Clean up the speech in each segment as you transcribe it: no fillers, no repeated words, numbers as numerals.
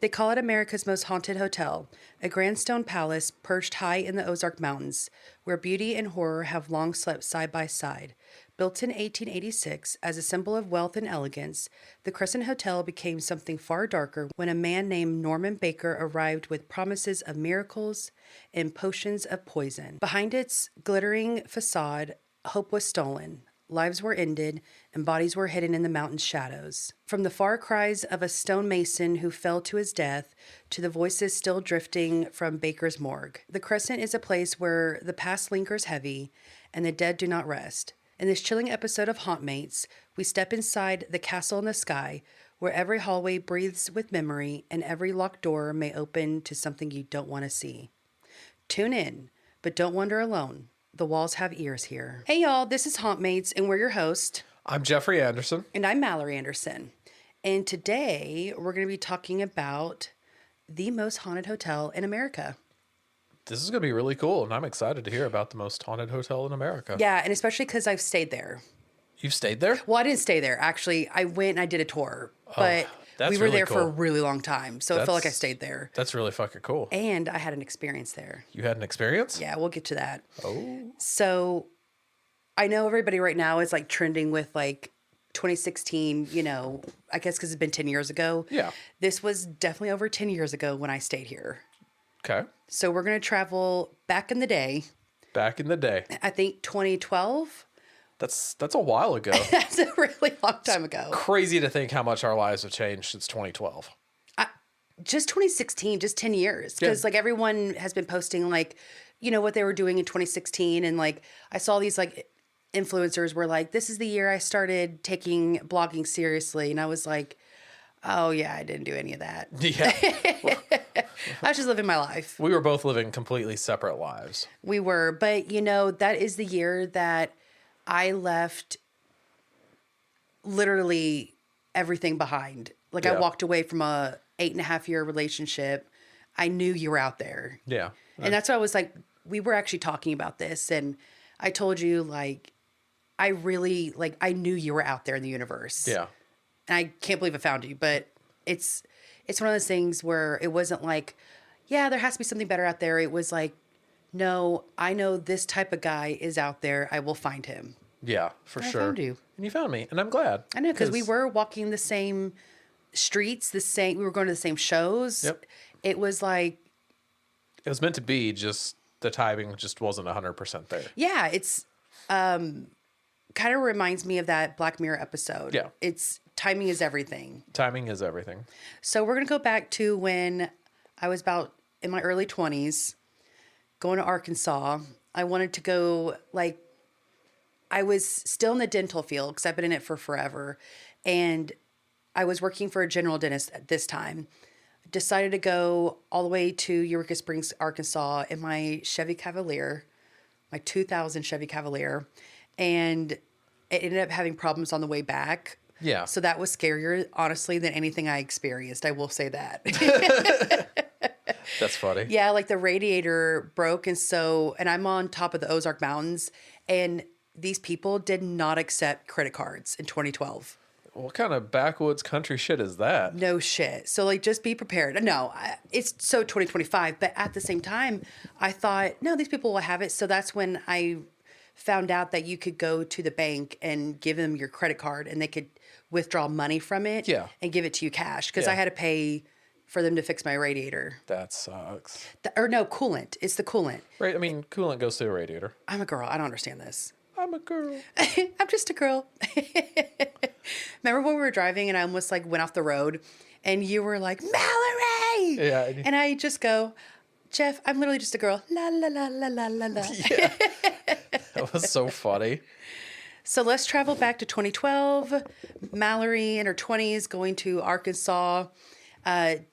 They call it America's most haunted hotel, a grand stone palace perched high in the Ozark Mountains, where beauty and horror have long slept side by side. Built in 1886 as a symbol of wealth and elegance, the Crescent Hotel became something far darker when a man named Norman Baker arrived with promises of miracles and potions of poison. Behind its glittering facade, hope was stolen. Lives were ended, and bodies were hidden in the mountain's shadows. From the far cries of a stonemason who fell to his death to the voices still drifting from Baker's morgue, the Crescent is a place where the past lingers heavy and the dead do not rest. In this chilling episode of Hauntmates, we step inside the castle in the sky, where every hallway breathes with memory and every locked door may open to something you don't want to see. Tune in, but don't wander alone. The walls have ears here. Hey y'all, this is Hauntmates, and we're your host. I'm Jeffrey Anderson. And I'm Mallory Anderson. And today we're going to be talking about the most haunted hotel in America. This is going to be really cool, and I'm excited to hear about the most haunted hotel in America. Yeah, and especially because I've stayed there. You've stayed there? Well, I didn't stay there. Actually, I went and I did a tour, but that's we were really there for a cool. really long time, so it felt like I stayed there. That's really fucking cool. And I had an experience there. You had an experience? Yeah, we'll get to that. Oh. So I know everybody right now is like trending with like 2016, you know, I guess because it's been 10 years ago. Yeah. This was definitely over 10 years ago when I stayed here. Okay. So we're going to travel back in the day. Back in the day. I think 2012. That's a while ago. That's a really long time ago. Crazy to think how much our lives have changed since 2012. Just 2016, just 10 years. Because like everyone has been posting like, you know, what they were doing in 2016. And like, I saw these like influencers were like, this is the year I started taking blogging seriously. And I was like, oh yeah, I didn't do any of that. Yeah. I was just living my life. We were both living completely separate lives. We were. But you know, that is the year that I left literally everything behind. Like I walked away from a 8.5-year relationship. I knew you were out there. Yeah. And that's why I was like, we were actually talking about this. And I told you like, I really like, I knew you were out there in the universe. Yeah. And I can't believe I found you, but it's one of those things where it wasn't like, yeah, there has to be something better out there. It was like, no, I know this type of guy is out there. I will find him. Yeah, for And sure. I found you. And you found me, and I'm glad. I know, because we were walking the same streets, we were going to the same shows. Yep. It was like, It was meant to be, just the timing just wasn't 100% there. yeah, it's kind of reminds me of that Black Mirror episode. Yeah. It's timing is everything. Timing is everything. So we're going to go back to when I was about in my early 20s, going to Arkansas. I wanted to go, like, I was still in the dental field because I've been in it for forever. And I was working for a general dentist at this time. Decided to go all the way to Eureka Springs, Arkansas in my Chevy Cavalier, my 2000 Chevy Cavalier. And it ended up having problems on the way back. Yeah. So that was scarier, honestly, than anything I experienced. I will say that. That's funny. Yeah, like the radiator broke. And I'm on top of the Ozark Mountains. And these people did not accept credit cards in 2012. What kind of backwoods country shit is that? No shit. So like, just be prepared. No, it's so 2025. But at the same time, I thought, no, these people will have it. So that's when I found out that you could go to the bank and give them your credit card and they could withdraw money from it and give it to you cash. Because I had to pay for them to fix my radiator. That sucks. No, coolant. It's the coolant. Right. I mean, coolant goes through a radiator. I'm a girl. I don't understand this. I'm a girl. I'm just a girl. Remember when we were driving and I almost like went off the road and you were like, Mallory! Yeah. And I just go, Jeff, I'm literally just a girl. La, la, la, la, la, la, la. Yeah. That was so funny. So let's travel back to 2012. Mallory in her 20s going to Arkansas. And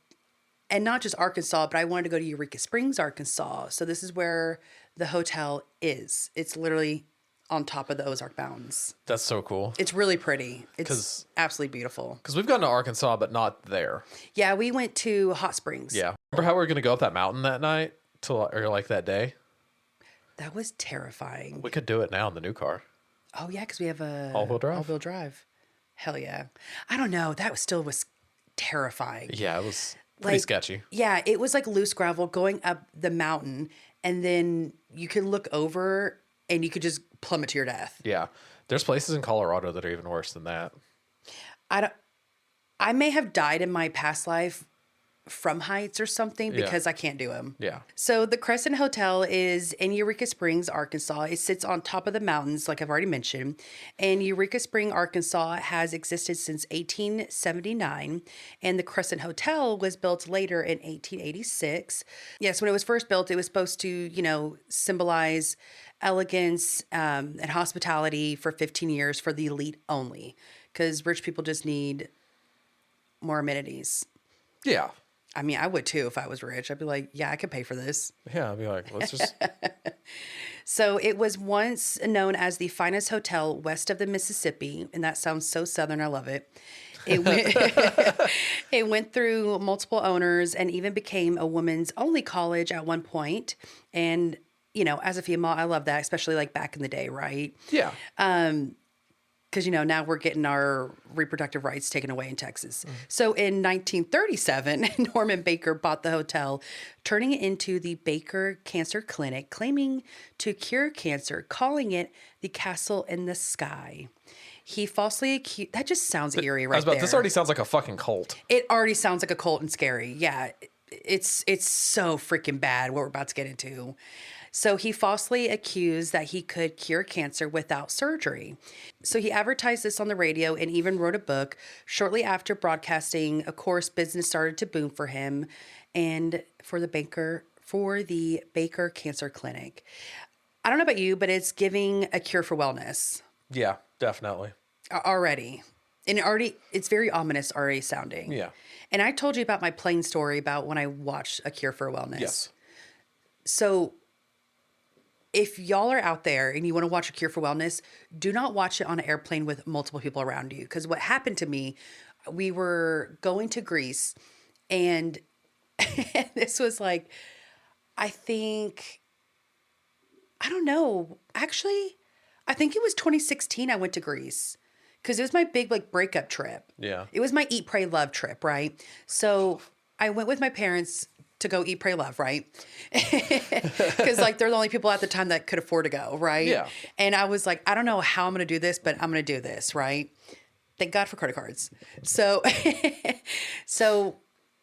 not just Arkansas, but I wanted to go to Eureka Springs, Arkansas. So this is where the hotel is. It's literally on top of the Ozark Mountains. That's so cool. It's really pretty. It's absolutely beautiful. Because we've gone to Arkansas, but not there. Yeah, we went to Hot Springs. Yeah. Remember how we were going to go up that mountain that night? Or like that day? That was terrifying. We could do it now in the new car. Oh, yeah, because we have a... All-wheel drive? All-wheel drive. Hell yeah. I don't know. That was terrifying. Yeah, it was... Pretty like, sketchy. yeah, it was like loose gravel going up the mountain, and then you could look over and you could just plummet to your death. Yeah. There's places in Colorado that are even worse than that. I don't, I may have died in my past life from heights or something Yeah. because I can't do them. Yeah. So the Crescent Hotel is in Eureka Springs, Arkansas. It sits on top of the mountains, like I've already mentioned. And Eureka Spring, Arkansas has existed since 1879. And the Crescent Hotel was built later in 1886. Yes, when it was first built, it was supposed to, symbolize elegance and hospitality for 15 years for the elite only. Because rich people just need more amenities. Yeah. I mean, I would too if I was rich. I'd be like, yeah, I could pay for this. Yeah. I'd be like, let's just. So it was once known as the finest hotel west of the Mississippi, and that sounds so Southern. I love it. It went, it went through multiple owners and even became a women's only college at one point. And, as a female, I love that, especially like back in the day, right? Yeah. Because, now we're getting our reproductive rights taken away in Texas. So in 1937, Norman Baker bought the hotel, turning it into the Baker Cancer Clinic, claiming to cure cancer, calling it the Castle in the Sky. He falsely accused... That just sounds eerie right there. This already sounds like a fucking cult. It already sounds like a cult and scary. Yeah, it's so freaking bad what we're about to get into. So he falsely accused that he could cure cancer without surgery. So he advertised this on the radio and even wrote a book. Shortly after broadcasting, of course, business started to boom for him and for the Baker Cancer Clinic. I don't know about you, but it's giving a cure for wellness. Yeah, definitely. Already. And it's very ominous already sounding. Yeah. And I told you about my plane story about when I watched A Cure for Wellness. Yes. So if y'all are out there and you want to watch A Cure for Wellness, do not watch it on an airplane with multiple people around you. Because what happened to me, we were going to Greece and this was like, I don't know. Actually, I think it was 2016 I went to Greece. Because it was my big breakup trip. Yeah. It was my Eat, Pray, Love trip, right? So I went with my parents to go eat, pray, love, right? Because they're the only people at the time that could afford to go, right? Yeah. And I was like, I don't know how I'm going to do this, but I'm going to do this, right? Thank God for credit cards. So, so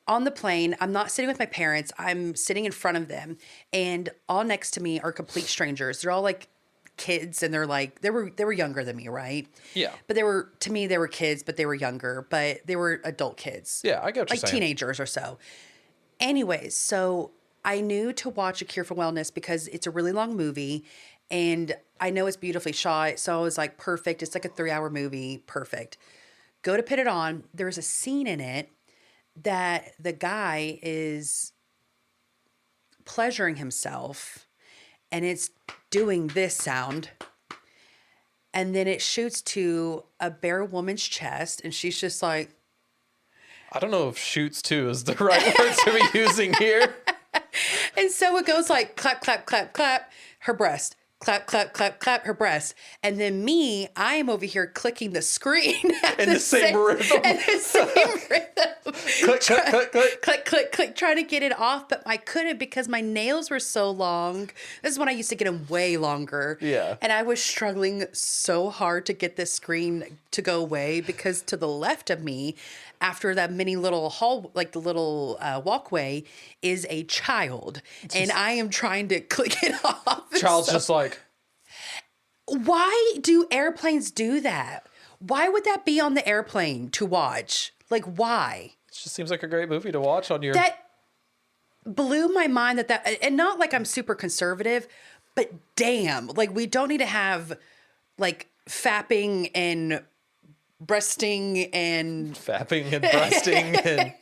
on the plane, I'm not sitting with my parents. I'm sitting in front of them, and all next to me are complete strangers. They're all kids, and they're they were younger than me, right? Yeah. But they were kids, but they were younger, but they were adult kids. Yeah, I get what you're saying. Teenagers or so. Anyways, so I knew to watch A Cure for Wellness because it's a really long movie and I know it's beautifully shot. So I was like, perfect. It's like a 3-hour movie. Perfect. Go to put it on. There's a scene in it that the guy is pleasuring himself and it's doing this sound. And then it shoots to a bare woman's chest and she's just like, I don't know if shoots to is the right word to be using here. And so it goes like clap, clap, clap, clap, her breast. Clap, clap, clap, clap, her breast. And then I am over here clicking the screen In the same rhythm. And the same rhythm. Click, click, click, click. Click, click, click, trying to get it off, but I couldn't because my nails were so long. This is when I used to get them way longer. Yeah. And I was struggling so hard to get this screen to go away because to the left of me, after that mini little hall, the little walkway, is a child. And I am trying to click it off. Child's just like... Why do airplanes do that? Why would that be on the airplane to watch? Why? It just seems like a great movie to watch on your... That blew my mind and not I'm super conservative, but damn, we don't need to have fapping and breasting and... Fapping and breasting and...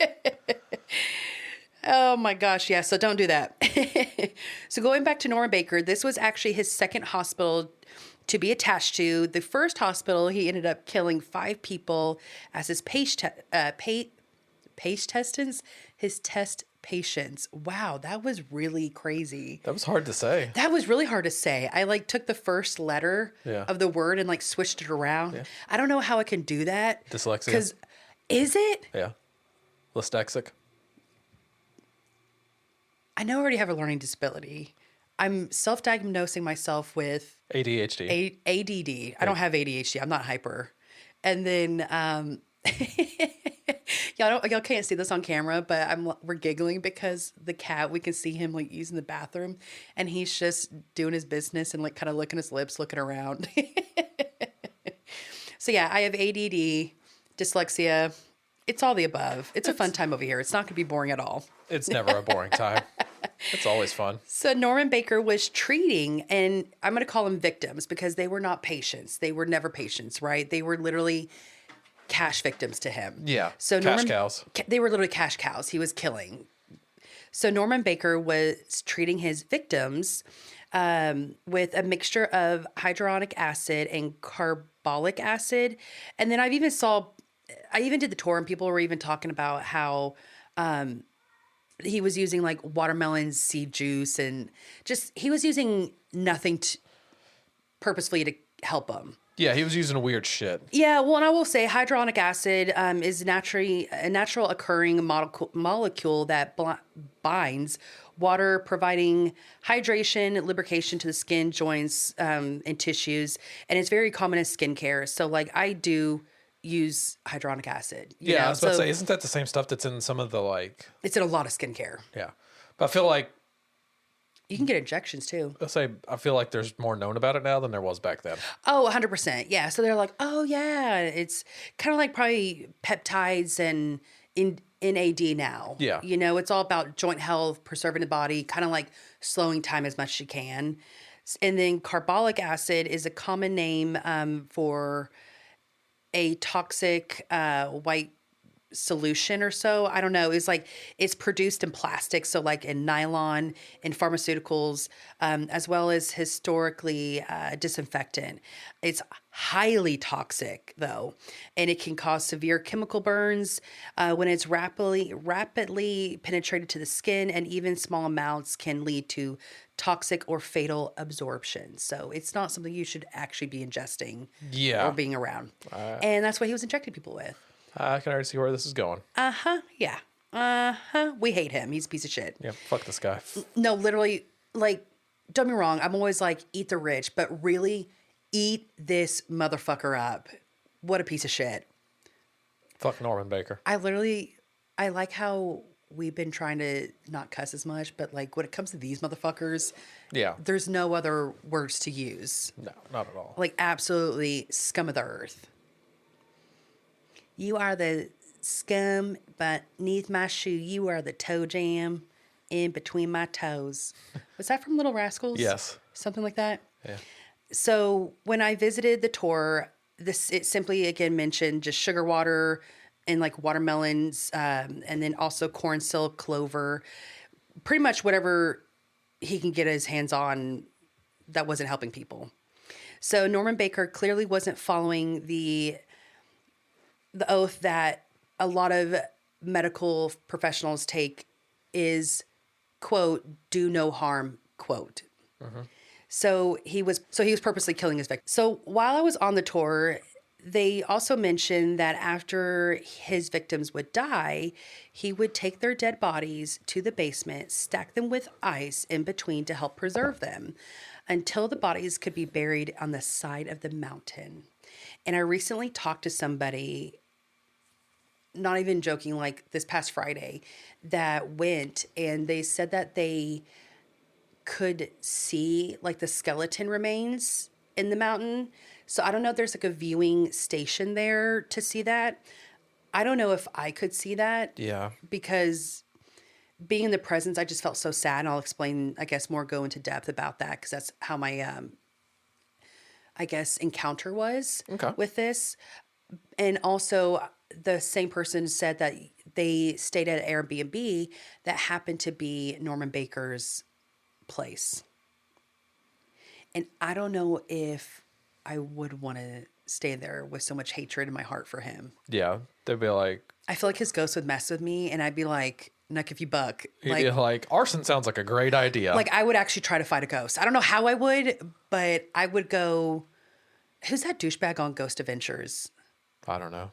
Oh my gosh, yeah, so don't do that. So going back to Norman Baker, this was actually his second hospital to be attached to. The first hospital, he ended up killing 5 people as his test patients. Wow, that was really crazy. That was hard to say. That was really hard to say. I took the first letter Yeah. of the word and switched it around. Yeah. I don't know how I can do that. Dyslexia. Because is it? Yeah. Dyslexic. I know I already have a learning disability. I'm self-diagnosing myself with ADHD. ADD. I don't have ADHD. I'm not hyper. And then y'all can't see this on camera, but we're giggling because the cat, we can see him like using the bathroom, and he's just doing his business and like kind of licking his lips, looking around. So yeah, I have ADD, dyslexia. It's all the above. It's a fun time over here. It's not going to be boring at all. It's never a boring time. It's always fun. So Norman Baker was treating, and I'm going to call them victims because they were not patients. They were never patients, right? They were literally cash victims to him. Yeah. So cash cows. They were literally cash cows. He was killing. So Norman Baker was treating his victims with a mixture of hydronic acid and carbolic acid. And then I even did the tour, and people were even talking about how he was using like watermelon seed juice, and just he was using nothing purposefully to help him. Yeah, he was using weird shit. Yeah, well, and I will say hydronic acid is a natural occurring molecule that binds water, providing hydration, lubrication to the skin, joints, and tissues. And it's very common in skincare. So, like, I do use hydronic acid. Yeah, I was about to say, isn't that the same stuff that's in some of the, like... It's in a lot of skincare. Yeah. But I feel like... You can get injections, too. I feel like there's more known about it now than there was back then. Oh, 100%. Yeah. So they're like, oh, yeah. It's kind of like probably peptides and in AD now. Yeah. You know, it's all about joint health, preserving the body, kind of like slowing time as much as you can. And then carbolic acid is a common name for a toxic white solution or so. I don't know. It's like it's produced in plastic, so like in nylon, in pharmaceuticals, as well as historically disinfectant. It's highly toxic though, and it can cause severe chemical burns when it's rapidly penetrated to the skin, and even small amounts can lead to toxic or fatal absorption. So it's not something you should actually be ingesting or being around. And that's what he was injecting people with. I can already see where this is going. Yeah. We hate him. He's a piece of shit. Yeah, fuck this guy. No, literally, like, don't get me wrong. I'm always like, eat the rich, but really eat this motherfucker up. What a piece of shit. Fuck Norman Baker. I like how we've been trying to not cuss as much, but like when it comes to these motherfuckers, yeah, there's no other words to use. No, not at all. Like, absolutely scum of the earth. You are the scum beneath my shoe. You are the toe jam in between my toes. Was that from Little Rascals? Yes. Something like that? Yeah. So when I visited the tour, it simply, again, mentioned just sugar water and like watermelons, and then also corn silk, clover, pretty much whatever he can get his hands on that wasn't helping people. So Norman Baker clearly wasn't following the oath that a lot of medical professionals take is, quote, do no harm, quote. Mm-hmm. So he was purposely killing his victim. So while I was on the tour, they also mentioned that after his victims would die, he would take their dead bodies to the basement, stack them with ice in between to help preserve them until the bodies could be buried on the side of the mountain. And I recently talked to somebody, not even joking, like this past Friday, that went, and they said that they could see like the skeleton remains in the mountain. So I don't know if there's like a viewing station there to see that. I don't know if I could see that. Yeah. Because being in the presence, I just felt so sad. And I'll explain, I guess, go into depth about that, because that's how my, I guess, encounter was with this. And also, the same person said that they stayed at an Airbnb that happened to be Norman Baker's place. And I don't know if I would want to stay there with so much hatred in my heart for him. Yeah. They'd be like... I feel like his ghost would mess with me, and I'd be like, Nuck if you buck. He'd be like, arson sounds like a great idea. Like, I would actually try to fight a ghost. I don't know how I would, but I would go... Who's that douchebag on Ghost Adventures? I don't know.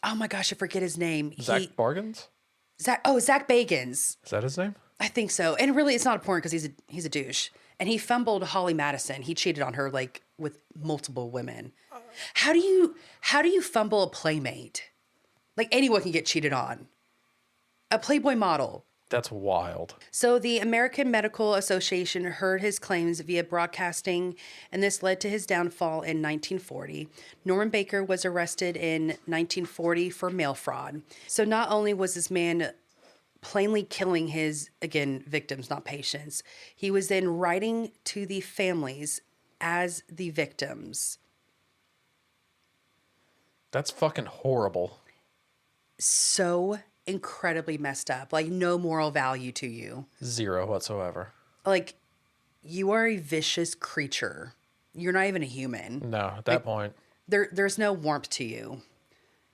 Oh my gosh, I forget his name. Zach Bargains? Zach Bagans. Is that his name? I think so. And really, it's not important because he's a douche. And he fumbled Holly Madison. He cheated on her like with multiple women. How do you fumble a playmate? Like anyone can get cheated on. A Playboy model. That's wild. So the American Medical Association heard his claims via broadcasting, and this led to his downfall in 1940. Norman Baker was arrested in 1940 for mail fraud. So not only was this man plainly killing his, again, victims, not patients, he was then writing to the families as the victims. That's fucking horrible. So incredibly messed up. Like, no moral value to you. Zero whatsoever. Like, you are a vicious creature. You're not even a human. No, at that point. There's no warmth to you.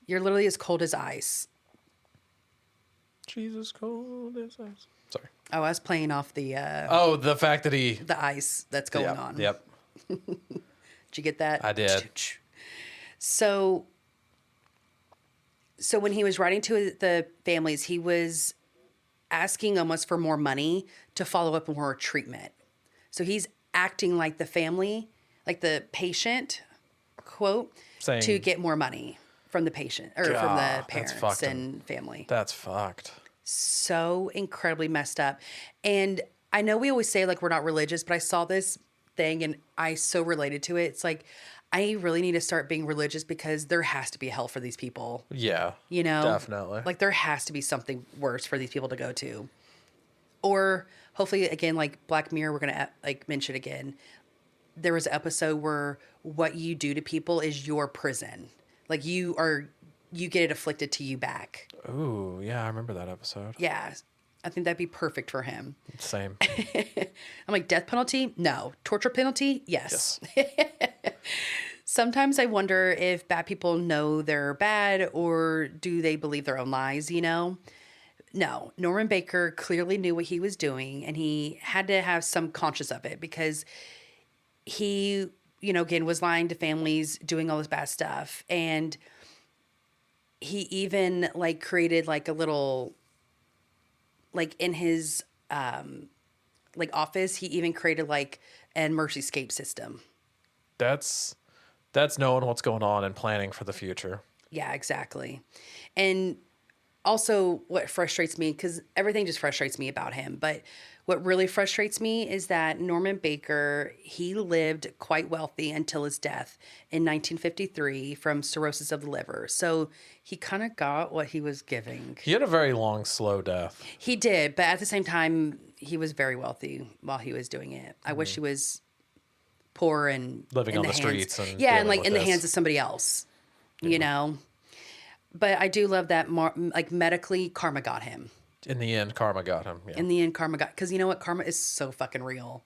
You're literally as cold as ice. Jesus cold as ice. Sorry. Oh, I was playing off the The fact that he... the ice that's going on. Yep. Did you get that? I did. So when he was writing to the families, he was asking almost for more money to follow up on more treatment. So he's acting like the family, like the patient, quote, Saying, to get more money from the patient or from the that's parents fucked and family. That's fucked. So incredibly messed up. And I know we always say like we're not religious, but I saw this thing and I so related to it. It's like, I really need to start being religious because there has to be a hell for these people. Yeah. You know? Definitely. Like there has to be something worse for these people to go to. Or hopefully, again, like Black Mirror, we're going to like mention again. There was an episode where what you do to people is your prison. Like you get it afflicted to you back. Ooh, yeah, I remember that episode. Yeah. I think that'd be perfect for him. Same. I'm like, death penalty? No. Torture penalty? Yes. Sometimes I wonder if bad people know they're bad or do they believe their own lies, you know? No. Norman Baker clearly knew what he was doing and he had to have some conscience of it because he, you know, again, was lying to families, doing all this bad stuff. And he even like created like a little, like in his like office, he even created like an mercy escape system. That's knowing what's going on and planning for the future. Yeah, exactly. And also what frustrates me, because everything just frustrates me about him, but what really frustrates me is that Norman Baker, he lived quite wealthy until his death in 1953 from cirrhosis of the liver. So he kind of got what he was giving. He had a very long, slow death. He did, but at the same time, he was very wealthy while he was doing it. I wish he was poor and living in on the hands, streets and and like with in the this. hands of somebody else, you know. But I do love that like medically karma got him. In the end, karma got him. Yeah. In the end, karma got, because you know what, karma is so fucking real.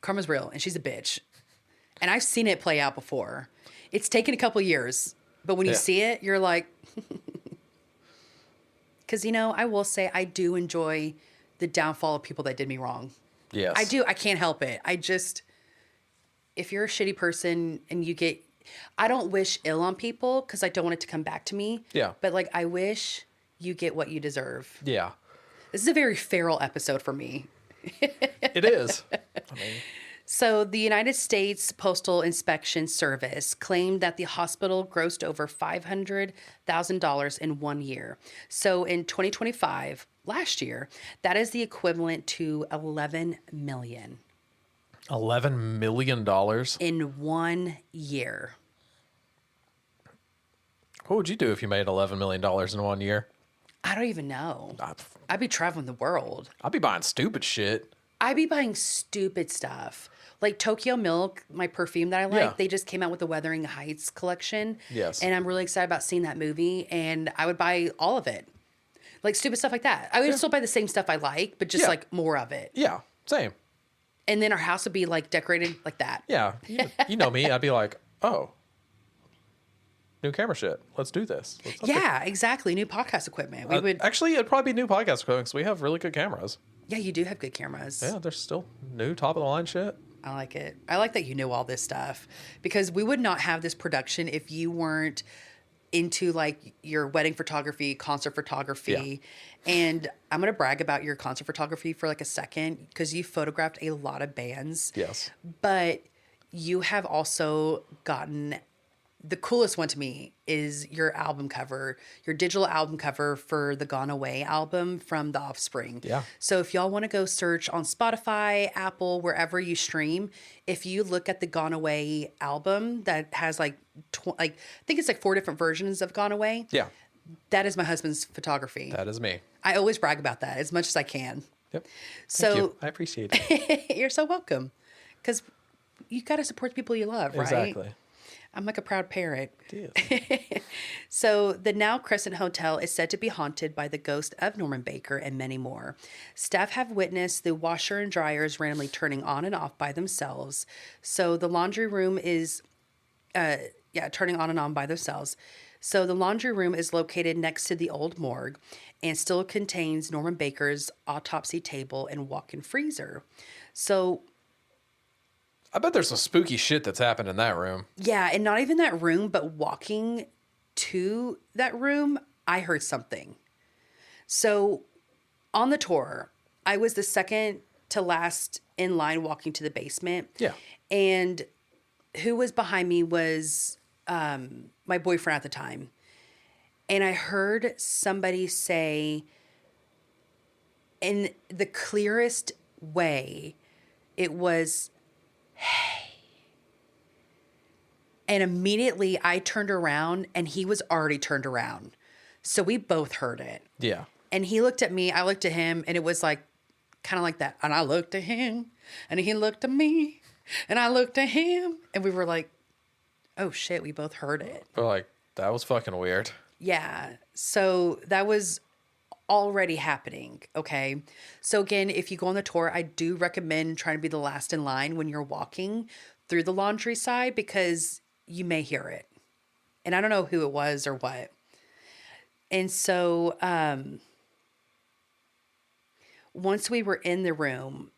Karma's real, and she's a bitch. And I've seen it play out before. It's taken a couple years, but when you see it, you're like, because you know, I will say I do enjoy the downfall of people that did me wrong. Yes. I do. I can't help it. I just, if you're a shitty person and you get, I don't wish ill on people because I don't want it to come back to me. Yeah. But like, I wish you get what you deserve. Yeah. This is a very feral episode for me. It is. I mean, So the United States Postal Inspection Service claimed that the hospital grossed over $500,000 in 1 year. So in 2025, last year, that is the equivalent to $11 million. $11 million? In 1 year. What would you do if you made $11 million in 1 year? I don't even know. I'd be traveling the world. I'd be buying stupid shit. I'd be buying stupid stuff. Like Tokyo Milk, my perfume that I like, they just came out with the Wuthering Heights collection. Yes. And I'm really excited about seeing that movie, and I would buy all of it. Like stupid stuff like that. I would still buy the same stuff I like, but just like more of it. Yeah, same. And then our house would be like decorated like that. Yeah, you know me. I'd be like, oh, new camera shit. Let's do this. Yeah, exactly. New podcast equipment. We would Actually, it'd probably be new podcast equipment because we have really good cameras. Yeah, you do have good cameras. Yeah, they're still new, top of the line shit. I like it. I like that you know all this stuff because we would not have this production if you weren't into like your wedding photography, concert photography. And I'm going to brag about your concert photography for like a second because you photographed a lot of bands. Yes. But you have also gotten the coolest one to me is your album cover, your digital album cover for the Gone Away album from The Offspring. Yeah. So if y'all want to go search on Spotify, Apple, wherever you stream, if you look at the Gone Away album that has like I think it's like 4 different versions of Gone Away. Yeah. That is my husband's photography. That is me. I always brag about that as much as I can. Yep. So Thank you. I appreciate it. you're so welcome. Because you got to support the people you love, right? Exactly. I'm like a proud parent. It is. So, the now Crescent Hotel is said to be haunted by the ghost of Norman Baker and many more. Staff have witnessed the washer and dryers randomly turning on and off by themselves. So, the laundry room is, turning on and on by themselves. So, the laundry room is located next to the old morgue and still contains Norman Baker's autopsy table and walk-in freezer. So, I bet there's some spooky shit that's happened in that room. yeah, and not even that room, but walking to that room, I heard something. So on the tour, I was the second to last in line walking to the basement. Yeah. And who was behind me was my boyfriend at the time. And I heard somebody say, in the clearest way, it was, "Hey." And immediately I turned around and he was already turned around. So we both heard it. Yeah. And he looked at me, I looked at him, and it was like kind of like that. And I looked at him and he looked at me and I looked at him and we were like, oh shit, we both heard it. We're like, that was fucking weird. Yeah. So that was already happening. Okay. So again, if you go on the tour, I do recommend trying to be the last in line when you're walking through the laundry side because you may hear it. And I don't know who it was or what. And so once we were in the room,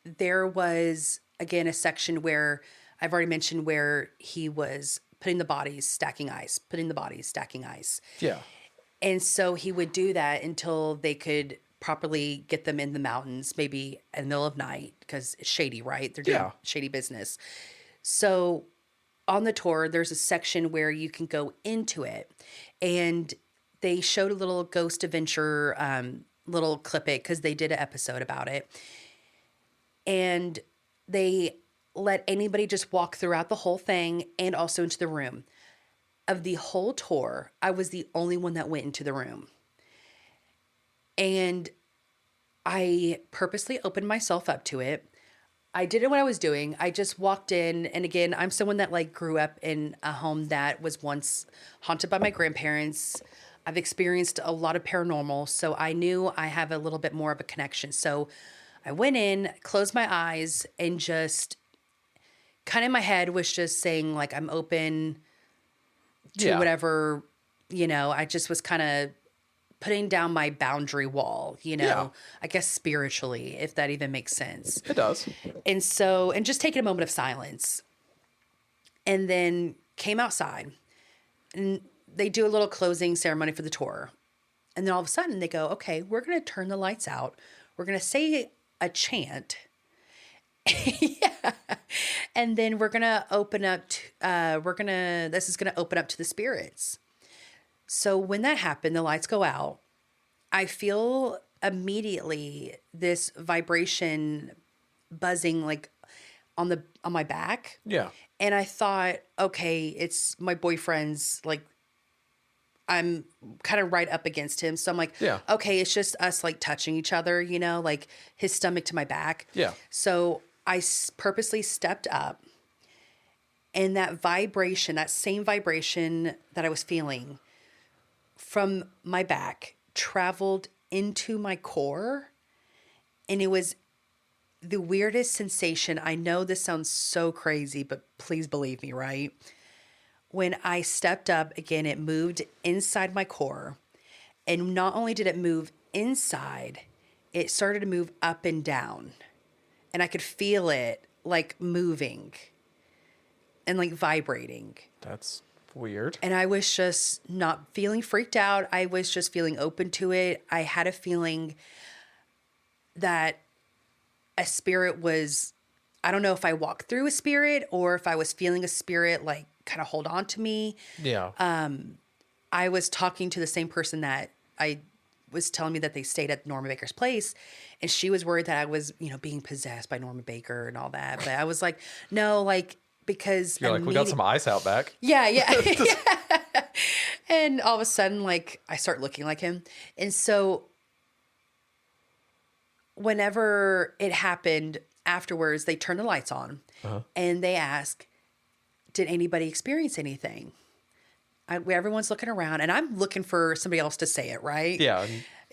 there was again a section where I've already mentioned where he was putting the bodies, stacking ice, putting the bodies, stacking ice. Yeah. And so he would do that until they could properly get them in the mountains, maybe in the middle of night, because it's shady, right? They're doing shady business. So on the tour, there's a section where you can go into it. And they showed a little Ghost Adventure little clip it because they did an episode about it. And they let anybody just walk throughout the whole thing and also into the room. Of the whole tour, I was the only one that went into the room. And I purposely opened myself up to it. I didn't know what I was doing. I just walked in. And again, I'm someone that like grew up in a home that was once haunted by my grandparents. I've experienced a lot of paranormal. So I knew I have a little bit more of a connection. So I went in, closed my eyes, and just kind of in my head was just saying like, I'm open to whatever, I just was kind of putting down my boundary wall, I guess spiritually, if that even makes sense. It does. And so, and just taking a moment of silence. And then came outside and they do a little closing ceremony for the tour. And then all of a sudden they go, okay, we're going to turn the lights out. We're going to say a chant. Yeah. And then we're going to open up, this is going to open up to the spirits. So when that happened, the lights go out. I feel immediately this vibration buzzing like on my back. Yeah. And I thought, okay, it's my boyfriend's, like, I'm kind of right up against him. So I'm like, okay, it's just us like touching each other, like his stomach to my back. Yeah. So I purposely stepped up, and that vibration, that same vibration that I was feeling from my back traveled into my core. And it was the weirdest sensation. I know this sounds so crazy, but please believe me, right? When I stepped up, again, it moved inside my core. And not only did it move inside, it started to move up and down. And I could feel it like moving and like vibrating. That's Weird. And I was just not feeling freaked out. I was just feeling open to it. I had a feeling that a spirit was, I don't know if I walked through a spirit or if I was feeling a spirit like kind of hold on to me. Yeah. I was talking to the same person that I was telling me that they stayed at Norma Baker's place, and she was worried that I was, being possessed by Norma Baker and all that. But I was like, no, like, because You're like, we got some ice out back. yeah, yeah. Yeah. And all of a sudden, like, I start looking like him. And so whenever it happened afterwards, they turned the lights on and they ask, did anybody experience anything? Everyone's looking around and I'm looking for somebody else to say it, right? Yeah.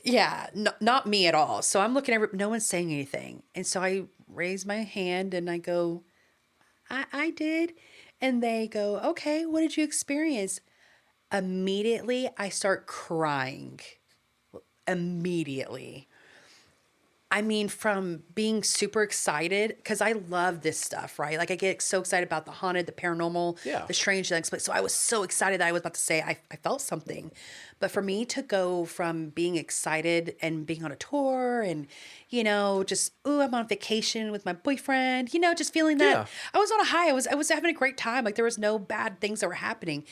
Yeah, not me at all. So I'm looking at no one's saying anything. And so I raise my hand and I go, I did. And they go, okay, what did you experience? Immediately, I start crying. Immediately. I mean, from being super excited, because I love this stuff, right? Like, I get so excited about the haunted, the paranormal, the strange, the unexplained. So I was so excited that I was about to say I felt something. But for me to go from being excited and being on a tour and, just, I'm on vacation with my boyfriend, just feeling that I was on a high. I was having a great time. Like, there was no bad things that were happening.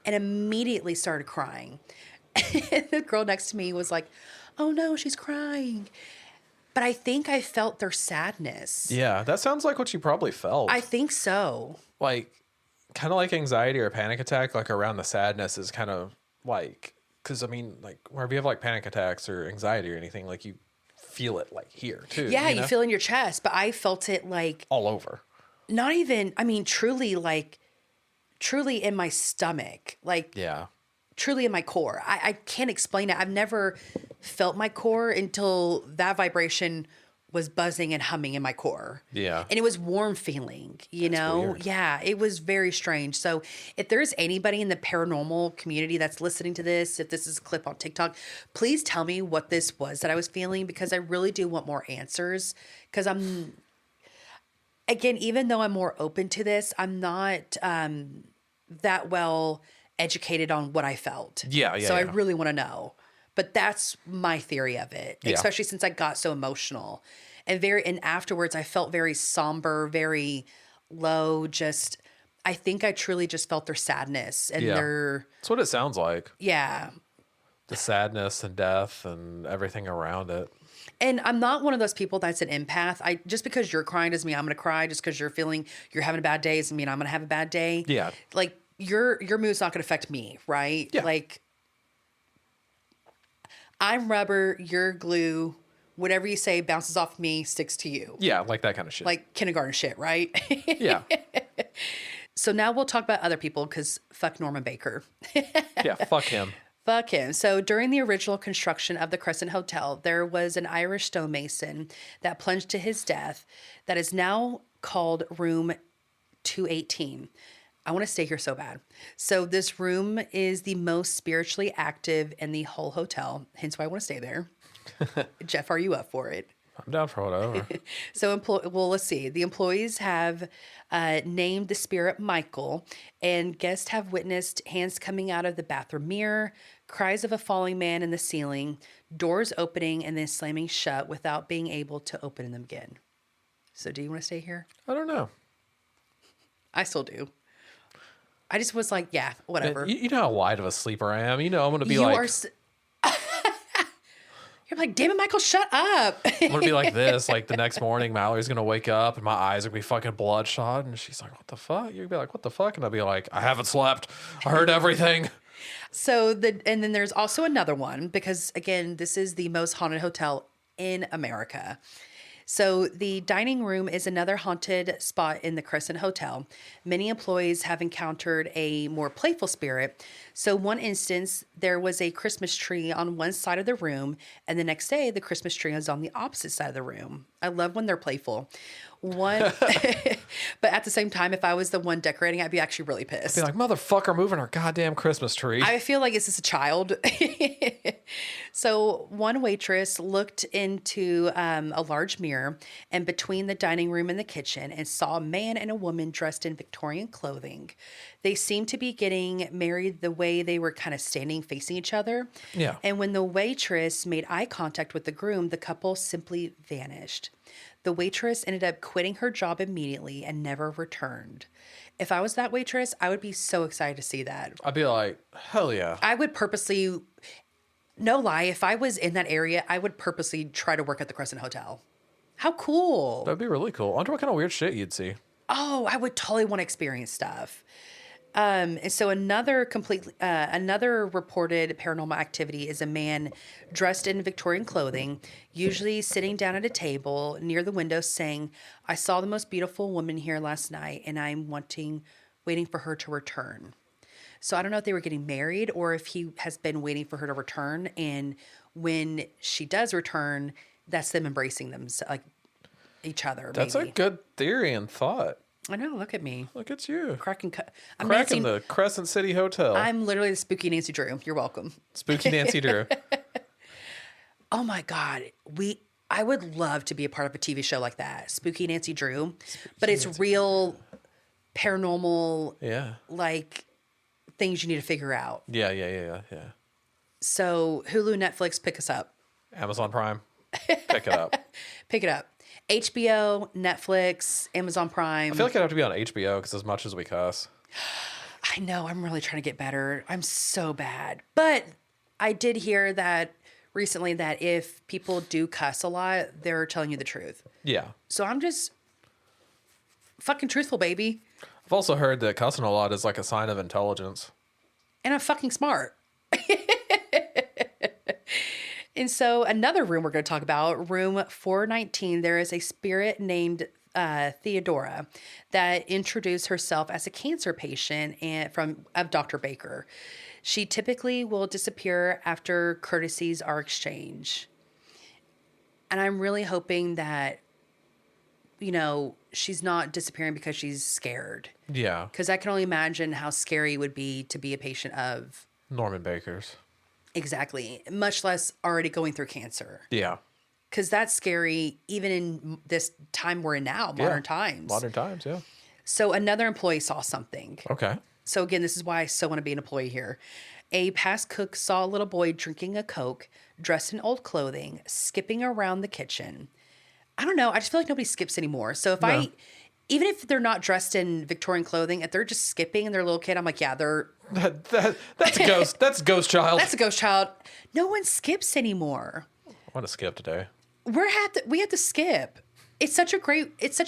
And immediately started crying. And the girl next to me was like, oh no, she's crying. But I think I felt their sadness. Yeah, that sounds like what you probably felt. I think so. Like, kind of like anxiety or a panic attack, like around the sadness is kind of like, because I mean, like, whenever you have like panic attacks or anxiety or anything, like you feel it like here too. Yeah, you feel it in your chest, but I felt it like all over. Not even, I mean, truly in my stomach, like, truly in my core. I can't explain it. I've never felt my core until that vibration was buzzing and humming in my core. Yeah. And it was warm feeling, Weird. Yeah, it was very strange. So if there's anybody in the paranormal community that's listening to this, if this is a clip on TikTok, please tell me what this was that I was feeling, because I really do want more answers. Because again, even though I'm more open to this, I'm not that well educated on what I felt. So I really want to know. But that's my theory of it, especially since I got so emotional. And afterwards I felt very somber, very low, I think I truly just felt their sadness and their... That's what it sounds like. Yeah. The sadness and death and everything around it. And I'm not one of those people that's an empath. Just because you're crying doesn't mean I'm going to cry. Just because you're having a bad day doesn't mean I'm going to have a bad day. Yeah. Like, your mood's not going to affect me, right? Yeah. Like, I'm rubber, you're glue. Whatever you say bounces off me, sticks to you. Yeah, like that kind of shit. Like kindergarten shit, right? Yeah. So now we'll talk about other people, because fuck Norman Baker. Yeah, fuck him. Fuck him. So during the original construction of the Crescent Hotel, there was an Irish stonemason that plunged to his death that is now called room 218. I want to stay here so bad. So this room is the most spiritually active in the whole hotel, hence why I want to stay there. Jeff, are you up for it? I'm down for whatever. So, let's see. The employees have named the spirit Michael, and guests have witnessed hands coming out of the bathroom mirror, cries of a falling man in the ceiling, doors opening and then slamming shut without being able to open them again. So do you want to stay here? I don't know. I still do. I just was like, yeah, whatever. You know how wide of a sleeper I am. I'm going to be You're like, damn it, Michael, shut up. I'm going to be like this. Like the next morning, Mallory's going to wake up and my eyes are going to be fucking bloodshot. And she's like, what the fuck? You're going to be like, what the fuck? And I'll be like, I haven't slept. I heard everything. So and then there's also another one, because again, this is the most haunted hotel in America. So the dining room is another haunted spot in the Crescent Hotel. Many employees have encountered a more playful spirit. So one instance, there was a Christmas tree on one side of the room, and the next day, the Christmas tree was on the opposite side of the room. I love when they're playful. But at the same time, if I was the one decorating, I'd be actually really pissed. I'd be like, motherfucker, moving our goddamn Christmas tree. I feel like it's just a child. So one waitress looked into a large mirror and between the dining room and the kitchen and saw a man and a woman dressed in Victorian clothing. They seemed to be getting married the way they were kind of standing facing each other. Yeah. And when the waitress made eye contact with the groom, the couple simply vanished. The waitress ended up quitting her job immediately and never returned. If I was that waitress, I would be so excited to see that. I'd be like, hell yeah. I would purposely, no lie, if I was in that area, I would purposely try to work at the Crescent Hotel. How cool. That'd be really cool. I wonder what kind of weird shit you'd see. Oh, I would totally want to experience stuff. And so another reported paranormal activity is a man dressed in Victorian clothing, usually sitting down at a table near the window saying, "I saw the most beautiful woman here last night and I'm waiting for her to return." So I don't know if they were getting married or if he has been waiting for her to return. And when she does return, that's them embracing them, like each other. That's maybe. a good theory and thought. I know. Look at me. Look at you. Cracking The Crescent City Hotel. I'm literally the spooky Nancy Drew. You're welcome. Spooky Nancy Drew. Oh my God. I would love to be a part of a TV show like that. Spooky Nancy Drew. But it's real paranormal, Yeah. like things you need to figure out. Yeah. So Hulu, Netflix, pick us up. Amazon Prime. Pick it up. Pick it up. HBO, Netflix, Amazon Prime. I feel like it'd have to be on HBO because as much as we cuss. I know. I'm really trying to get better. I'm so bad. But I did hear that recently that if people do cuss a lot, they're telling you the truth. Yeah. So I'm just fucking truthful, baby. I've also heard that cussing a lot is like a sign of intelligence. And I'm fucking smart. And so another room we're going to talk about, room 419, there is a spirit named Theodora that introduced herself as a cancer patient of Dr. Baker. She typically will disappear after courtesies are exchanged. And I'm really hoping that, she's not disappearing because she's scared. Yeah. Because I can only imagine how scary it would be to be a patient of... Norman Baker's. Exactly. Much less already going through cancer. Yeah. Because that's scary even in this time we're in now, modern times. Modern times, yeah. So another employee saw something. Okay. So again, this is why I so want to be an employee here. A past cook saw a little boy drinking a Coke, dressed in old clothing, skipping around the kitchen. I don't know. I just feel like nobody skips anymore. So even if they're not dressed in Victorian clothing, if they're just skipping and they're a little kid, I'm like, yeah, they're... That's a ghost. That's a ghost child. That's a ghost child. No one skips anymore. I want to skip today. We have to skip. It's such a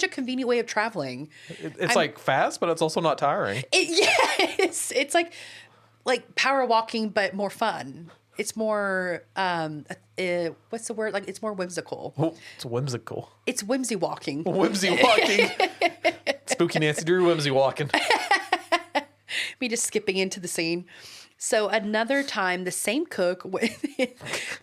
convenient way of traveling. It's like fast, but it's also not tiring. Yes. It's like power walking, but more fun. It's more, what's the word? Like, it's more whimsical. Oh, it's whimsical. It's whimsy walking. Whimsy walking. Spooky Nancy Drew whimsy walking. Me just skipping into the scene. So another time, the same cook,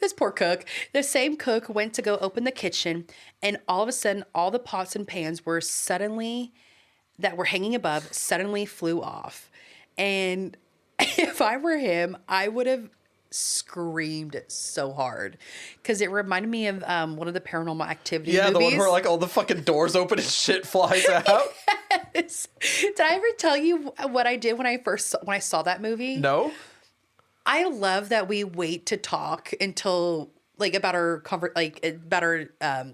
this poor cook, the same cook went to go open the kitchen, and all of a sudden, all the pots and pans that were hanging above suddenly flew off. And if I were him, I would have screamed so hard because it reminded me of one of the Paranormal Activity movies. The one where like all the fucking doors open and shit flies out. Yes. Did I ever tell you what I did when I saw that movie? No. I love that we wait to talk until about our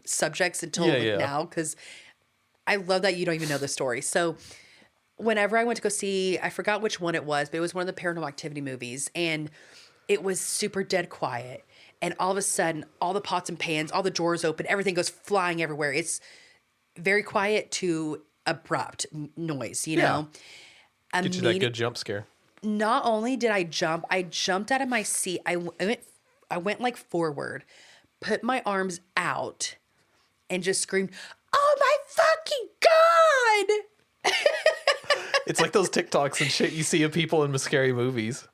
subjects until now, because I love that you don't even know the story. So whenever I went to go see, I forgot which one it was, but it was one of the Paranormal Activity movies, and it was super dead quiet. And all of a sudden, all the pots and pans, all the drawers open, everything goes flying everywhere. It's very quiet to abrupt noise, you know? Get you that good jump scare. Not only did I jumped out of my seat. I went like forward, put my arms out, and just screamed, "Oh my fucking God!" It's like those TikToks and shit you see of people in scary movies.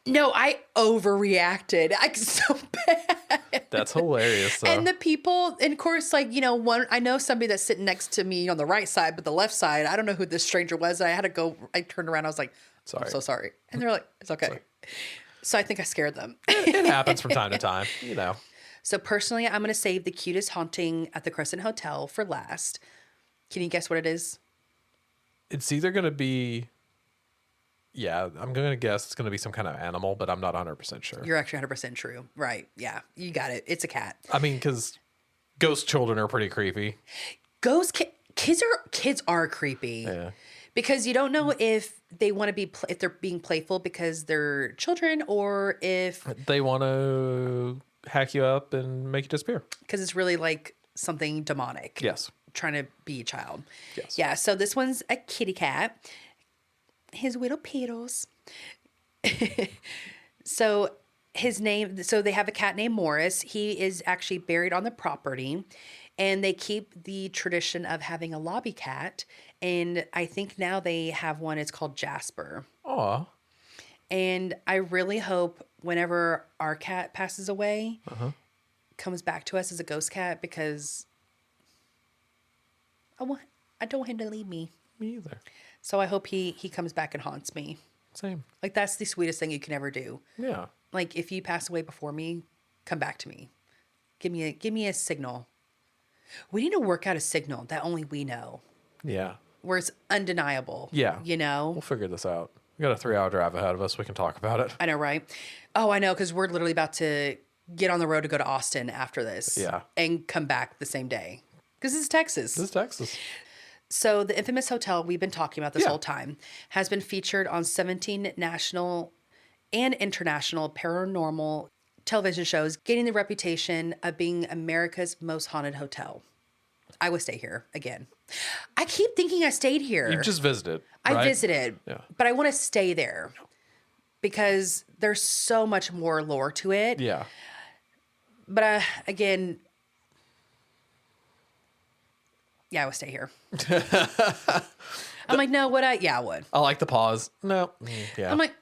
No, I overreacted. So bad. That's hilarious, though. And the people, and of course, I know somebody that's sitting next to me on the right side, but the left side, I don't know who this stranger was. I turned around, I was like, "Sorry. I'm so sorry." And they're like, "It's okay." Sorry. So I think I scared them. It happens from time to time, So personally, I'm going to save the cutest haunting at the Crescent Hotel for last. Can you guess what it is? It's either going to be, yeah, I'm going to guess it's going to be some kind of animal, but I'm not 100% sure. You're actually 100% true. Right. Yeah. You got it. It's a cat. I mean, because ghost children are pretty creepy. Kids are creepy. Yeah. Because you don't know if they want to be, if they're being playful because they're children or if... They want to hack you up and make you disappear. Because it's really like something demonic. Yes. Trying to be a child. Yes. Yeah, so this one's a kitty cat. His little petals. So they have a cat named Morris. He is actually buried on the property. And they keep the tradition of having a lobby cat. And I think now they have one, it's called Jasper. Aw. And I really hope whenever our cat passes away, comes back to us as a ghost cat, because I don't want him to leave me. Me either. So I hope he comes back and haunts me. Same. Like, that's the sweetest thing you can ever do. Yeah. Like, if you pass away before me, come back to me. Give me a signal. We need to work out a signal that only we know, Yeah. where it's undeniable. Yeah. You know? We'll figure this out. We got a 3-hour drive ahead of us. We can talk about it. I know, right? Oh, I know, because we're literally about to get on the road to go to Austin after this. Yeah. And come back the same day. Because this is Texas. This is Texas. So the infamous hotel we've been talking about this whole time has been featured on 17 national and international paranormal television shows, gaining the reputation of being America's most haunted hotel. I would stay here again. I keep thinking I stayed here. You've just visited, I right? visited, Yeah. but I want to stay there because there's so much more lore to it. Yeah. But again, yeah, I would stay here. I'm like, no, would I? Yeah, I would. I like the pause. No. Yeah. I'm like,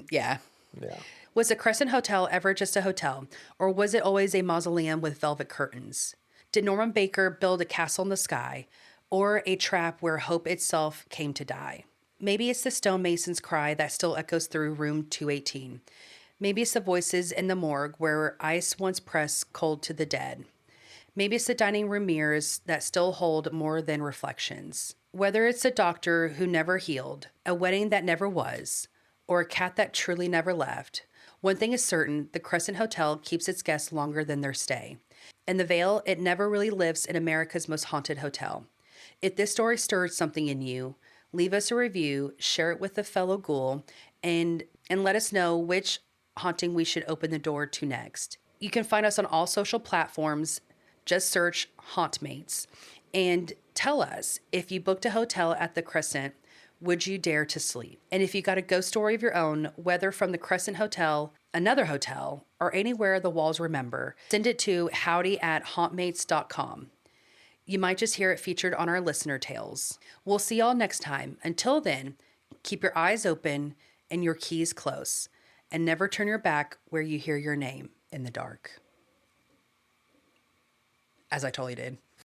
yeah. Yeah. Was the Crescent Hotel ever just a hotel, or was it always a mausoleum with velvet curtains? Did Norman Baker build a castle in the sky, or a trap where hope itself came to die? Maybe it's the stonemason's cry that still echoes through room 218. Maybe it's the voices in the morgue where ice once pressed cold to the dead. Maybe it's the dining room mirrors that still hold more than reflections. Whether it's a doctor who never healed, a wedding that never was, or a cat that truly never left, one thing is certain: the Crescent Hotel keeps its guests longer than their stay. In the Vale, it never really lives in America's most haunted hotel. If this story stirred something in you, leave us a review, share it with a fellow ghoul, and let us know which haunting we should open the door to next. You can find us on all social platforms. Just search Hauntmates and tell us, if you booked a hotel at the Crescent, would you dare to sleep? And if you got a ghost story of your own, whether from the Crescent Hotel, another hotel, or anywhere the walls remember, send it to howdy@hauntmates.com. You might just hear it featured on our listener tales. We'll see y'all next time. Until then, keep your eyes open and your keys close, and never turn your back where you hear your name in the dark. As I totally did.